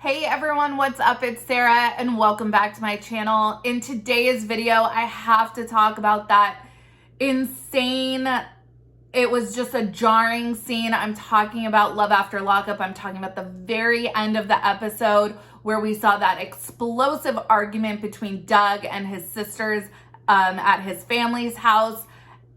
Hey everyone, what's up? It's Sarah and welcome back to my channel. In today's video, I have to talk about that insane, it was just a jarring scene. I'm talking about Love After Lockup. I'm talking about the very end of the episode where we saw that explosive argument between Doug and his sisters at his family's house.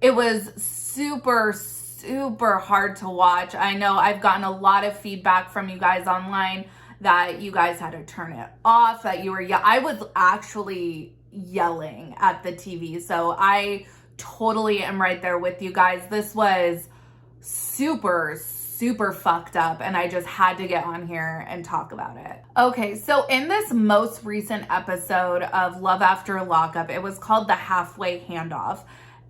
It was super hard to watch. I know I've gotten a lot of feedback from you guys online that you guys had to turn it off, that you were, I was actually yelling at the TV. So I totally am right there with you guys. This was super fucked up and I just had to get on here and talk about it. Okay, so in this most recent episode of Love After Lockup, it was called The Halfway Handoff.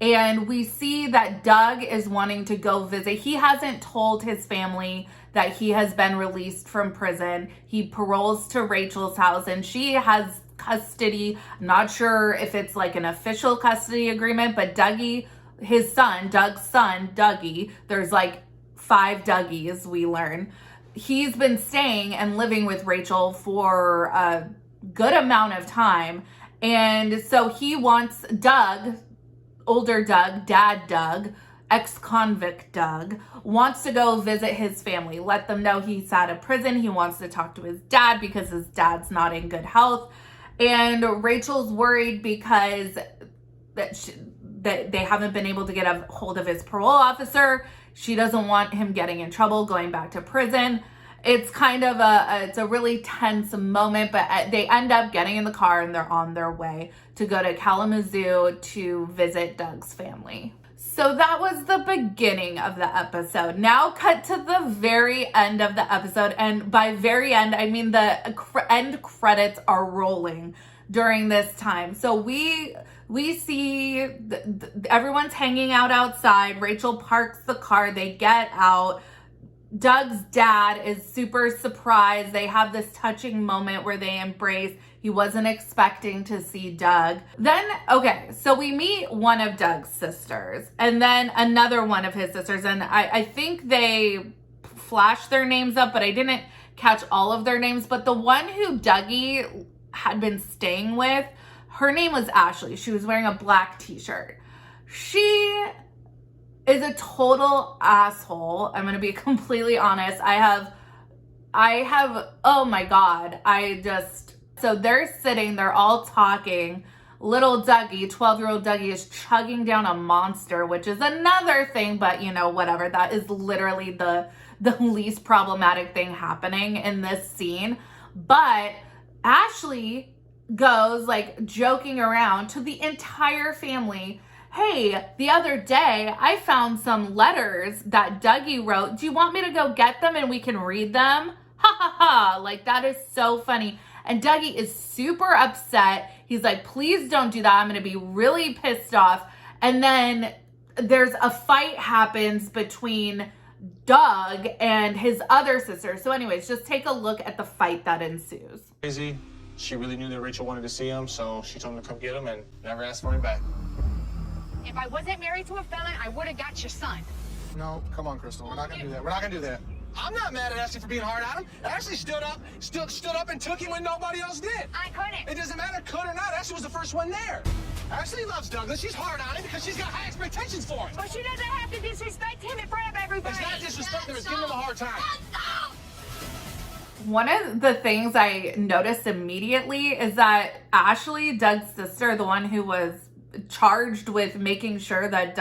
And we see that Doug is wanting to go visit. He hasn't told his family that he has been released from prison. He paroles to Rachel's house and she has custody. I'm not sure if it's like an official custody agreement, but Dougie, his son, Doug's son, Dougie, there's like 5 Dougies, we learn. He's been staying and living with Rachel for a good amount of time. And so he wants Doug, older Doug, dad Doug, ex-convict Doug, wants to go visit his family, let them know he's out of prison. He wants to talk to his dad because his dad's not in good health. And Rachel's worried because that they haven't been able to get a hold of his parole officer. She doesn't want him getting in trouble, going back to prison. It's kind of it's a really tense moment, but they end up getting in the car and they're on their way to go to Kalamazoo to visit Doug's family. So that was the beginning of the episode. Now cut to the very end of the episode. And by very end, I mean the end credits are rolling during this time. So we see everyone's hanging out outside. Rachel parks the car. They get out. Doug's dad is super surprised. They have this touching moment where they embrace. He wasn't expecting to see Doug. Then, okay, so we meet one of Doug's sisters and then another one of his sisters. And I think they flashed their names up, but I didn't catch all of their names. But the one who Dougie had been staying with, her name was Ashley. She was wearing a black t-shirt. She is a total asshole. I'm gonna be completely honest. I have, oh my God, so they're sitting, they're all talking. Little Dougie, 12-year-old Dougie is chugging down a Monster, which is another thing, but you know, whatever. That is literally the least problematic thing happening in this scene. But Ashley goes like joking around to the entire family. Hey, the other day I found some letters that Dougie wrote. Do you want me to go get them and we can read them? Ha ha ha. Like, that is so funny. And Dougie is super upset. He's like, please don't do that. I'm going to be really pissed off. And then there's a fight happens between Doug and his other sister. So anyways, just take a look at the fight that ensues. Crazy. She really knew that Rachel wanted to see him, so she told him to come get him and never asked for him back. If I wasn't married to a felon, I would have got your son. No, come on, Crystal. We're not gonna do that. We're not gonna do that. I'm not mad at Ashley for being hard at him. Ashley stood up and took him when nobody else did. I couldn't. It doesn't matter, could or not. Ashley was the first one there. Ashley loves Douglas. She's hard on him because she's got high expectations for him. But she doesn't have to disrespect him in front of everybody. It's not disrespecting him. It's giving him a hard time. One of the things I noticed immediately is that Ashley, Doug's sister, the one who was charged with making sure that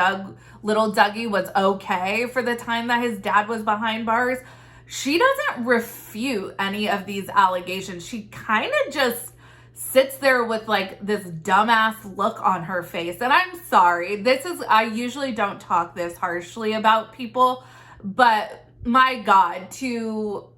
little Dougie was okay for the time that his dad was behind bars, she doesn't refute any of these allegations. She kind of just sits there with like this dumbass look on her face. And I'm sorry, I usually don't talk this harshly about people, but my God, to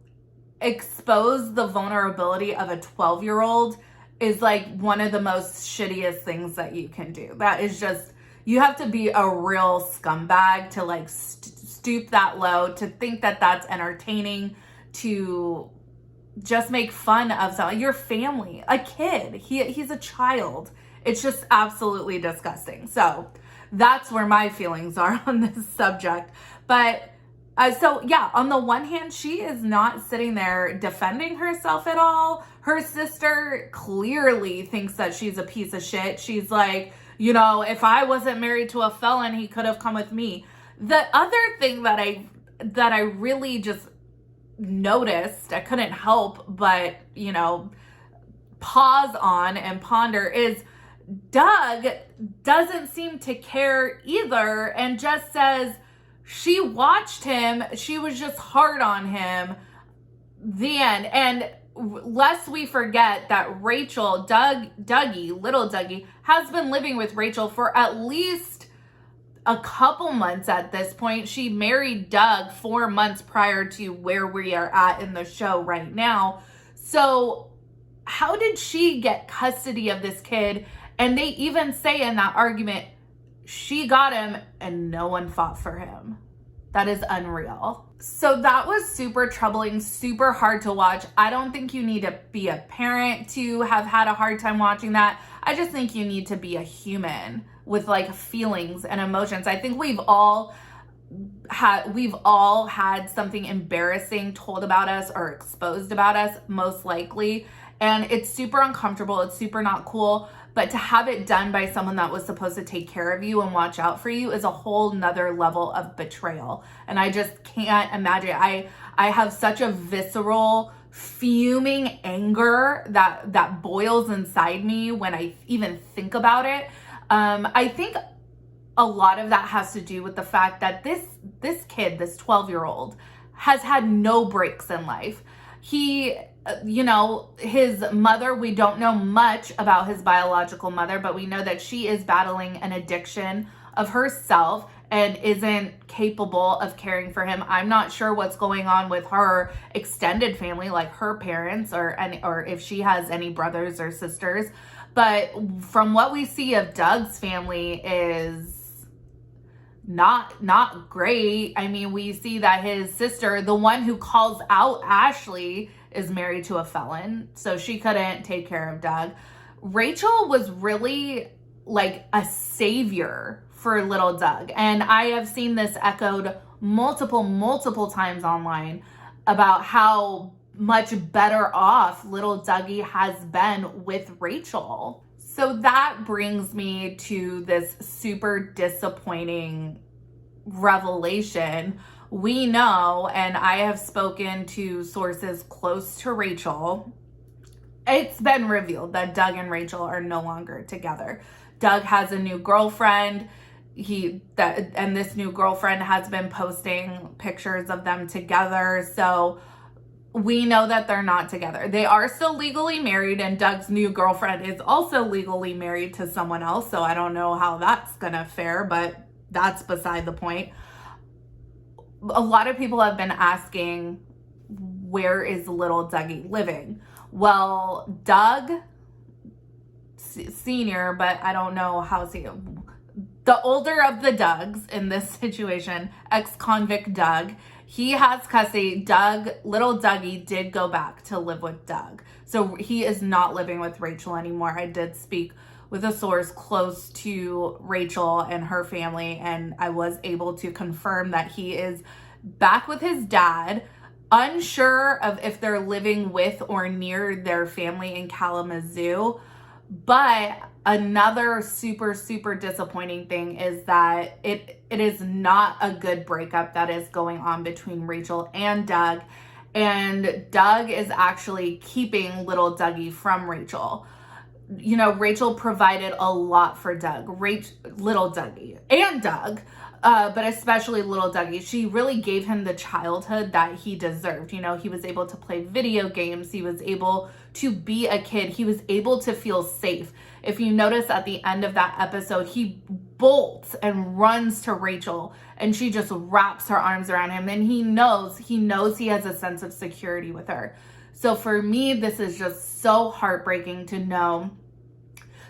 expose the vulnerability of a 12-year-old is like one of the most shittiest things that you can do. That is just, you have to be a real scumbag to like stoop that low, to think that that's entertaining, to just make fun of your family, a kid. He's a child. It's just absolutely disgusting. So that's where my feelings are on this subject. But So yeah, on the one hand, she is not sitting there defending herself at all. Her sister clearly thinks that she's a piece of shit. She's like, you know, if I wasn't married to a felon, he could have come with me. The other thing that I really just noticed, I couldn't help but, you know, pause on and ponder, is Doug doesn't seem to care either and just says, she watched him, she was just hard on him, the end. And lest we forget that Rachel, Dougie, little Dougie, has been living with Rachel for at least a couple months at this point. She married Doug 4 months prior to where we are at in the show right now. So how did she get custody of this kid? And they even say in that argument, she got him and no one fought for him. That is unreal. So that was super troubling, super hard to watch. I don't think you need to be a parent to have had a hard time watching that. I just think you need to be a human with like feelings and emotions. I think we've all had something embarrassing told about us or exposed about us, most likely. And it's super uncomfortable. It's super not cool. But to have it done by someone that was supposed to take care of you and watch out for you is a whole nother level of betrayal. And I just can't imagine. I have such a visceral, fuming anger that boils inside me when I even think about it. I think a lot of that has to do with the fact that this kid, this 12-year-old, has had no breaks in life. He, you know, his mother, we don't know much about his biological mother, but we know that she is battling an addiction of herself and isn't capable of caring for him. I'm not sure what's going on with her extended family, like her parents or if she has any brothers or sisters. But from what we see of Doug's family is not great. I mean, we see that his sister, the one who calls out Ashley, is married to a felon, so she couldn't take care of Doug. Rachel was really like a savior for little Doug, and I have seen this echoed multiple times online about how much better off little Dougie has been with Rachel. So that brings me to this super disappointing revelation. We know, and I have spoken to sources close to Rachel, it's been revealed that Doug and Rachel are no longer together. Doug has a new girlfriend. And this new girlfriend has been posting pictures of them together. So we know that they're not together. They are still legally married, and Doug's new girlfriend is also legally married to someone else. So I don't know how that's gonna fare, but that's beside the point. A lot of people have been asking, where is little Dougie living? Well, Doug Senior, but I don't know how the older of the Dougs in this situation, ex-convict Doug, he has custody. Little Dougie did go back to live with Doug. So he is not living with Rachel anymore. I did speak with a source close to Rachel and her family, and I was able to confirm that he is back with his dad, unsure of if they're living with or near their family in Kalamazoo. But another super disappointing thing is that it is not a good breakup that is going on between Rachel and Doug. And Doug is actually keeping little Dougie from Rachel. You know, Rachel provided a lot for Doug, little Dougie and Doug, but especially little Dougie. She really gave him the childhood that he deserved. You know, he was able to play video games. He was able to be a kid. He was able to feel safe. If you notice at the end of that episode, he bolts and runs to Rachel and she just wraps her arms around him. And he knows he has a sense of security with her. So for me, this is just so heartbreaking to know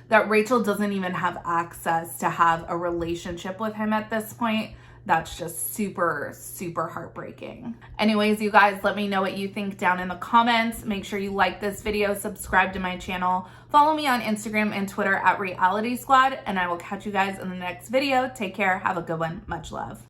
that Rachel doesn't even have access to have a relationship with him at this point. That's just super heartbreaking. Anyways, you guys, let me know what you think down in the comments. Make sure you like this video, subscribe to my channel, follow me on Instagram and Twitter at Reality Squad, and I will catch you guys in the next video. Take care. Have a good one. Much love.